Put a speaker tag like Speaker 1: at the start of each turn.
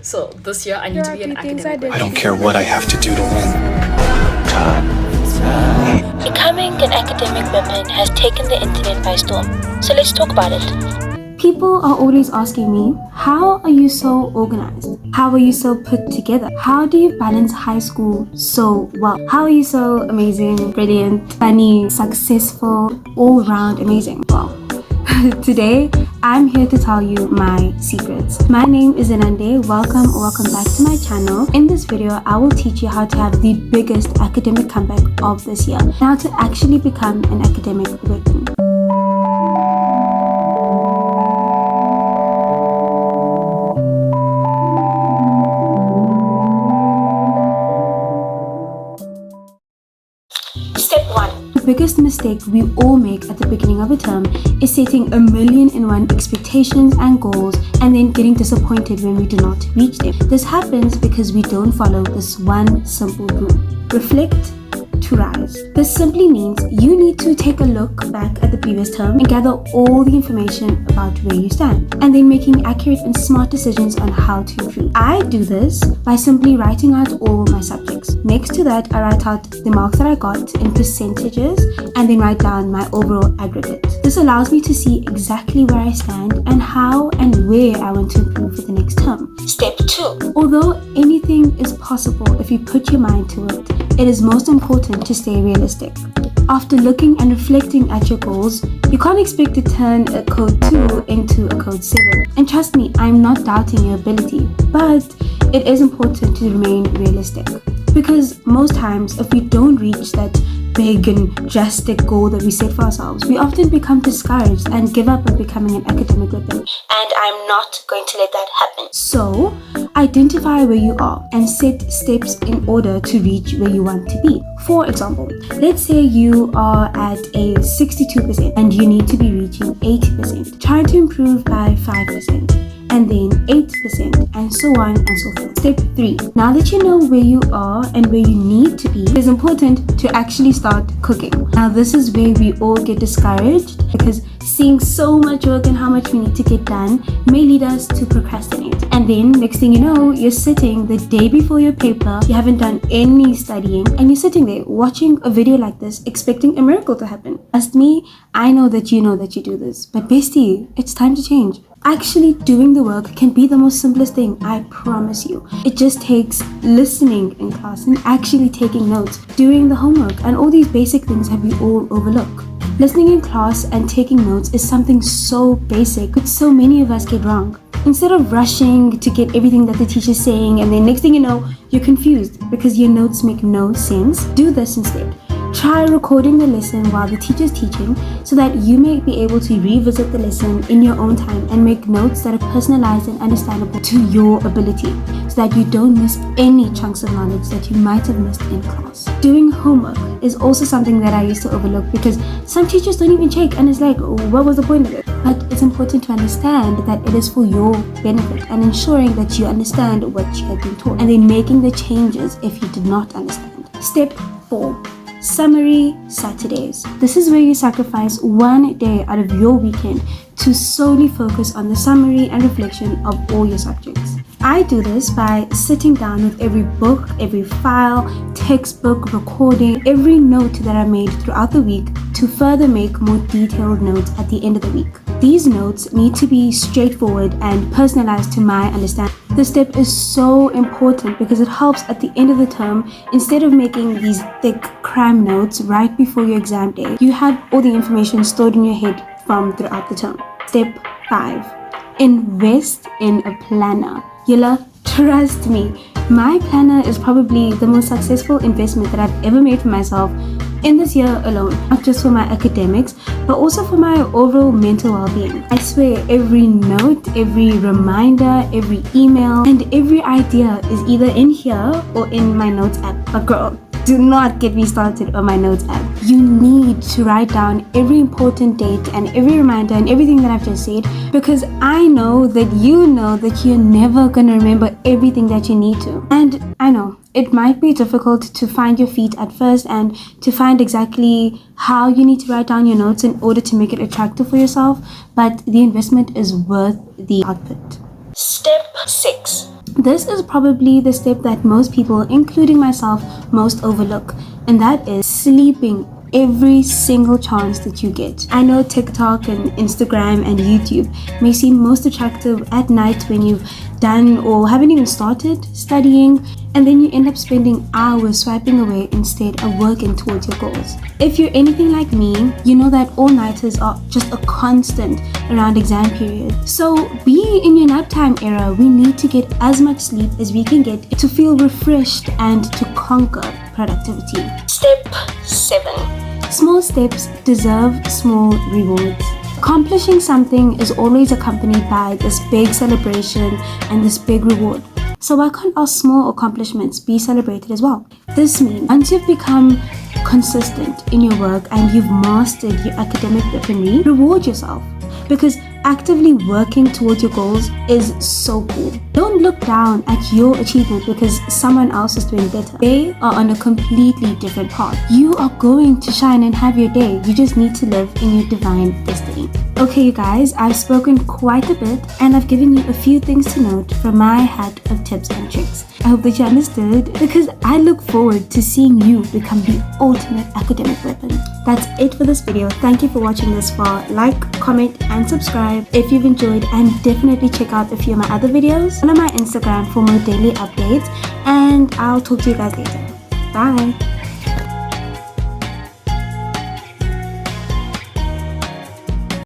Speaker 1: So this year I need to be an academic.
Speaker 2: I don't care what I have to do to win.
Speaker 3: Becoming an academic woman has taken the internet by storm. So let's talk about it.
Speaker 4: People are always asking me, how are you so organized? How are you so put together? How do you balance high school so well? How are you so amazing, brilliant, funny, successful, all round amazing? Well, today I'm here to tell you my secrets. My name is ze.nan.de. Welcome back to my channel. In this video, I will teach you how to have the biggest academic comeback of this year. Now to actually become an academic weapon.
Speaker 3: Step 1.
Speaker 4: The biggest mistake we all make at the beginning of a term is setting 1,000,001 expectations and goals and then getting disappointed when we do not reach them. This happens because we don't follow this one simple rule. Reflect to rise. This simply means you need to take a look back at the previous term and gather all the information about where you stand and then making accurate and smart decisions on how to improve. I do this by simply writing out all my subjects. Next to that, I write out the marks that I got in percentages and then write down my overall aggregate. This allows me to see exactly where I stand and how and where I want to improve for the next term.
Speaker 3: Step 2.
Speaker 4: Although anything is possible if you put your mind to it, it is most important to stay realistic. After looking and reflecting at your goals, you can't expect to turn a code 2 into a code 7. And trust me, I'm not doubting your ability, but it is important to remain realistic. Because most times, if we don't reach that big and drastic goal that we set for ourselves, we often become discouraged and give up on becoming an academic weapon.
Speaker 3: And I'm not going to let that happen.
Speaker 4: So, identify where you are and set steps in order to reach where you want to be. For example, let's say you are at a 62% and you need to be reaching 80%. Try to improve by 5%. And then 8%, and so on and so forth. Step 3. Now that you know where you are and where you need to be, it is important to actually start cooking. Now this is where we all get discouraged because seeing so much work and how much we need to get done may lead us to procrastinate. And then next thing you know, you're sitting the day before your paper, you haven't done any studying, and you're sitting there watching a video like this expecting a miracle to happen. Trust me, I know that you do this, but bestie, it's time to change. Actually doing the work can be the most simplest thing, I promise you. It just takes listening in class and actually taking notes, doing the homework, and all these basic things that we all overlook. Listening in class and taking notes is something so basic, but so many of us get wrong. Instead of rushing to get everything that the teacher's saying and then next thing you know, you're confused because your notes make no sense, do this instead. Try recording the lesson while the teacher is teaching so that you may be able to revisit the lesson in your own time and make notes that are personalized and understandable to your ability so that you don't miss any chunks of knowledge that you might have missed in class. Doing homework is also something that I used to overlook because some teachers don't even check and it's like, what was the point of it? But it's important to understand that it is for your benefit and ensuring that you understand what you have been taught and then making the changes if you did not understand. Step 4. Summary Saturdays. This is where you sacrifice one day out of your weekend to solely focus on the summary and reflection of all your subjects. I do this by sitting down with every book, every file, textbook, recording, every note that I made throughout the week to further make more detailed notes at the end of the week. These notes need to be straightforward and personalized to my understanding. This step is so important because it helps at the end of the term. Instead of making these thick cram notes right before your exam day, you have all the information stored in your head from throughout the term. Step 5. Invest in a planner. Yella, trust me, my planner is probably the most successful investment that I've ever made for myself in this year alone, not just for my academics, but also for my overall mental well-being. I swear every note, every reminder, every email, and every idea is either in here or in my notes app. But girl, do not get me started on my notes app. You need to write down every important date and every reminder and everything that I've just said because I know that you're never gonna remember everything that you need to. And I know it might be difficult to find your feet at first and to find exactly how you need to write down your notes in order to make it attractive for yourself, but the investment is worth the output.
Speaker 3: Step 6.
Speaker 4: This is probably the step that most people, including myself, most overlook, and that is sleeping every single chance that you get. I know TikTok and Instagram and YouTube may seem most attractive at night when you've done or haven't even started studying, and then you end up spending hours swiping away instead of working towards your goals. If you're anything like me, you know that all-nighters are just a constant around exam period. So being in your nap time era, we need to get as much sleep as we can get to feel refreshed and to conquer productivity.
Speaker 3: Step 7.
Speaker 4: Small steps deserve small rewards. Accomplishing something is always accompanied by this big celebration and this big reward. So why can't our small accomplishments be celebrated as well? This means once you've become consistent in your work and you've mastered your academic weaponry, reward yourself. Because actively working towards your goals is so cool. Don't look down at your achievement because someone else is doing better. They are on a completely different path. You are going to shine and have your day. You just need to live in your divine destiny. Okay, you guys, I've spoken quite a bit and I've given you a few things to note from my hat of tips and tricks. I hope that you understood because I look forward to seeing you become the ultimate academic weapon. That's it for this video. Thank you for watching this far. Like, comment, and subscribe if you've enjoyed, and definitely check out a few of my other videos. Follow my Instagram for more daily updates, and I'll talk to you guys later. Bye!